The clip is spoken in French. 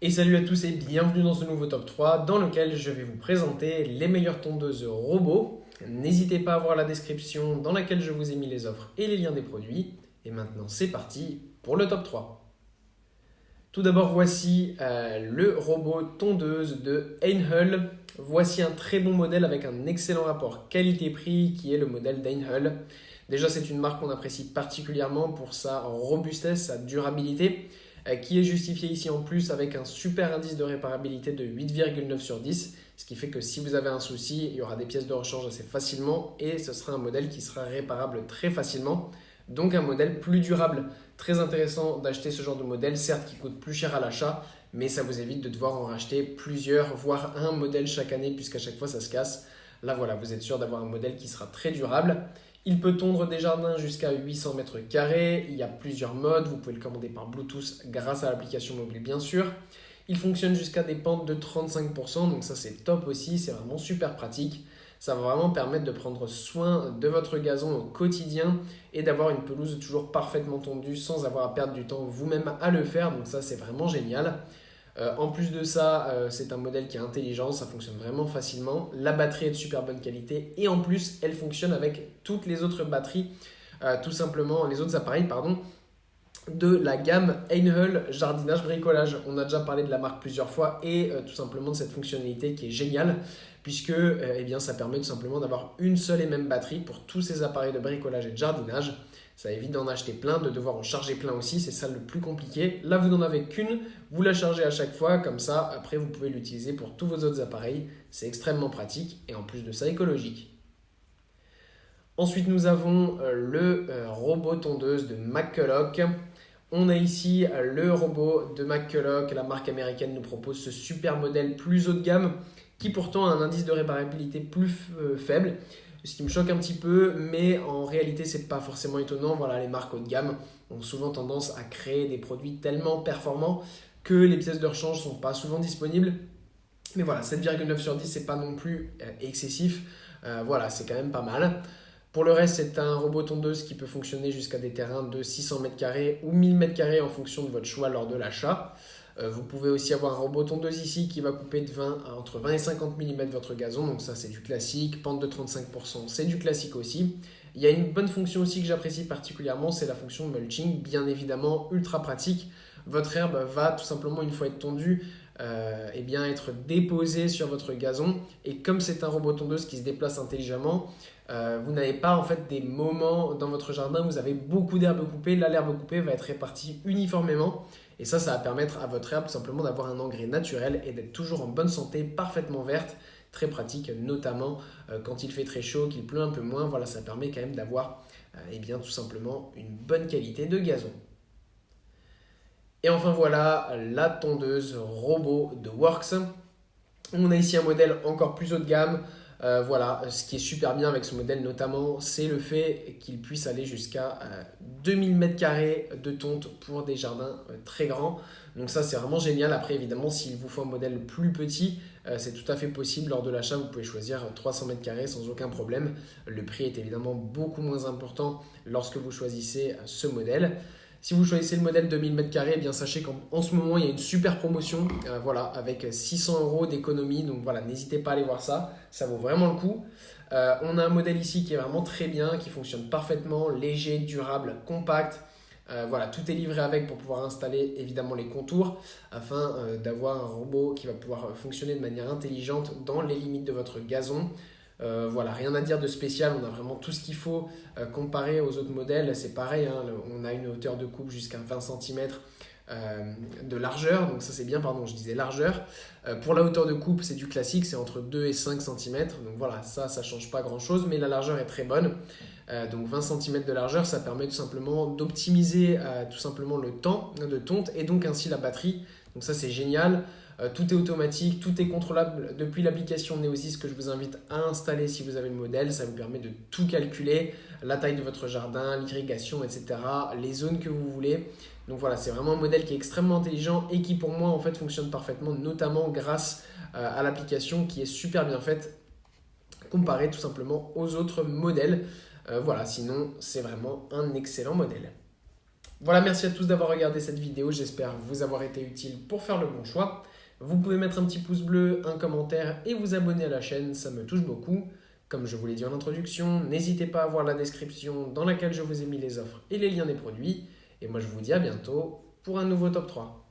Et salut à tous et bienvenue dans ce nouveau top 3 dans lequel je vais vous présenter les meilleures tondeuses robots. N'hésitez pas à voir la description dans laquelle je vous ai mis les offres et les liens des produits. Et maintenant c'est parti pour le top 3. Tout d'abord voici le robot tondeuse de Einhell. Voici un très bon modèle avec un excellent rapport qualité-prix qui est le modèle d'Einhell. Déjà c'est une marque qu'on apprécie particulièrement pour sa robustesse, sa durabilité qui est justifié ici en plus avec un super indice de réparabilité de 8,9 sur 10, ce qui fait que si vous avez un souci, il y aura des pièces de rechange assez facilement et ce sera un modèle qui sera réparable très facilement, donc un modèle plus durable. Très intéressant d'acheter ce genre de modèle, certes qui coûte plus cher à l'achat, mais ça vous évite de devoir en racheter plusieurs, voire un modèle chaque année puisqu'à chaque fois ça se casse. Là voilà, vous êtes sûr d'avoir un modèle qui sera très durable. Il peut tondre des jardins jusqu'à 800 mètres carrés. Il y a plusieurs modes. Vous pouvez le commander par Bluetooth grâce à l'application mobile, bien sûr. Il fonctionne jusqu'à des pentes de 35%. Donc ça, c'est top aussi. C'est vraiment super pratique. Ça va vraiment permettre de prendre soin de votre gazon au quotidien et d'avoir une pelouse toujours parfaitement tondue sans avoir à perdre du temps vous-même à le faire. Donc ça, c'est vraiment génial. En plus de ça, c'est un modèle qui est intelligent, ça fonctionne vraiment facilement. La batterie est de super bonne qualité et en plus, elle fonctionne avec toutes les autres batteries, tout simplement, les autres appareils, pardon, de la gamme Einhell Jardinage Bricolage. On a déjà parlé de la marque plusieurs fois et tout simplement de cette fonctionnalité qui est géniale puisque eh bien, ça permet tout simplement d'avoir une seule et même batterie pour tous ces appareils de bricolage et de jardinage. Ça évite d'en acheter plein, de devoir en charger plein aussi, c'est ça le plus compliqué. Là, vous n'en avez qu'une, vous la chargez à chaque fois, comme ça, après, vous pouvez l'utiliser pour tous vos autres appareils. C'est extrêmement pratique et en plus de ça, écologique. Ensuite, nous avons le robot tondeuse de McCulloch. On a ici le robot de McCulloch. La marque américaine nous propose ce super modèle plus haut de gamme qui pourtant a un indice de réparabilité plus faible. Ce qui me choque un petit peu, mais en réalité, c'est pas forcément étonnant. Voilà, les marques haut de gamme ont souvent tendance à créer des produits tellement performants que les pièces de rechange sont pas souvent disponibles. Mais voilà, 7,9 sur 10, c'est pas non plus excessif. Voilà, c'est quand même pas mal. Pour le reste, c'est un robot tondeuse qui peut fonctionner jusqu'à des terrains de 600 m² ou 1000 m² en fonction de votre choix lors de l'achat. Vous pouvez aussi avoir un robot tondeuse ici qui va couper entre 20 et 50 mm votre gazon, donc ça c'est du classique. Pente de 35%, c'est du classique aussi. Il y a une bonne fonction aussi que j'apprécie particulièrement, c'est la fonction mulching, bien évidemment ultra pratique. Votre herbe va tout simplement, une fois être tondue, eh bien, être déposée sur votre gazon. Et comme c'est un robot tondeuse qui se déplace intelligemment, vous n'avez pas en fait des moments dans votre jardin où vous avez beaucoup d'herbes coupées. Là, l'herbe coupée va être répartie uniformément. Et ça va permettre à votre herbe tout simplement d'avoir un engrais naturel et d'être toujours en bonne santé, parfaitement verte. Très pratique, notamment quand il fait très chaud, qu'il pleut un peu moins. Voilà, ça permet quand même d'avoir eh bien, tout simplement une bonne qualité de gazon. Et enfin voilà, la tondeuse robot de Works. On a ici un modèle encore plus haut de gamme. Voilà, ce qui est super bien avec ce modèle notamment, c'est le fait qu'il puisse aller jusqu'à 2000 m² de tonte pour des jardins très grands. Donc ça, c'est vraiment génial. Après, évidemment, s'il vous faut un modèle plus petit, c'est tout à fait possible. Lors de l'achat, vous pouvez choisir 300 m² sans aucun problème. Le prix est évidemment beaucoup moins important lorsque vous choisissez ce modèle. Si vous choisissez le modèle 2000 m², eh bien sachez qu'en ce moment, il y a une super promotion voilà, avec 600 euros d'économie. Donc voilà, n'hésitez pas à aller voir ça. Ça vaut vraiment le coup. On a un modèle ici qui est vraiment très bien, qui fonctionne parfaitement, léger, durable, compact. Voilà, tout est livré avec pour pouvoir installer évidemment les contours afin d'avoir un robot qui va pouvoir fonctionner de manière intelligente dans les limites de votre gazon. Voilà, rien à dire de spécial, on a vraiment tout ce qu'il faut comparé aux autres modèles. C'est pareil, hein, on a une hauteur de coupe jusqu'à 20 cm de largeur, donc ça c'est bien, pardon, je disais largeur. Pour la hauteur de coupe, c'est du classique, c'est entre 2 et 5 cm, donc voilà, ça change pas grand chose, mais la largeur est très bonne. Donc 20 cm de largeur, ça permet tout simplement d'optimiser tout simplement le temps de tonte et donc ainsi la batterie. Donc ça c'est génial. Tout est automatique, tout est contrôlable depuis l'application Neosys que je vous invite à installer si vous avez le modèle. Ça vous permet de tout calculer, la taille de votre jardin, l'irrigation, etc., les zones que vous voulez. Donc voilà, c'est vraiment un modèle qui est extrêmement intelligent et qui pour moi en fait fonctionne parfaitement, notamment grâce à l'application qui est super bien faite comparé tout simplement aux autres modèles. Voilà, sinon c'est vraiment un excellent modèle. Voilà, merci à tous d'avoir regardé cette vidéo, j'espère vous avoir été utile pour faire le bon choix. Vous pouvez mettre un petit pouce bleu, un commentaire et vous abonner à la chaîne, ça me touche beaucoup. Comme je vous l'ai dit en introduction, n'hésitez pas à voir la description dans laquelle je vous ai mis les offres et les liens des produits. Et moi je vous dis à bientôt pour un nouveau top 3.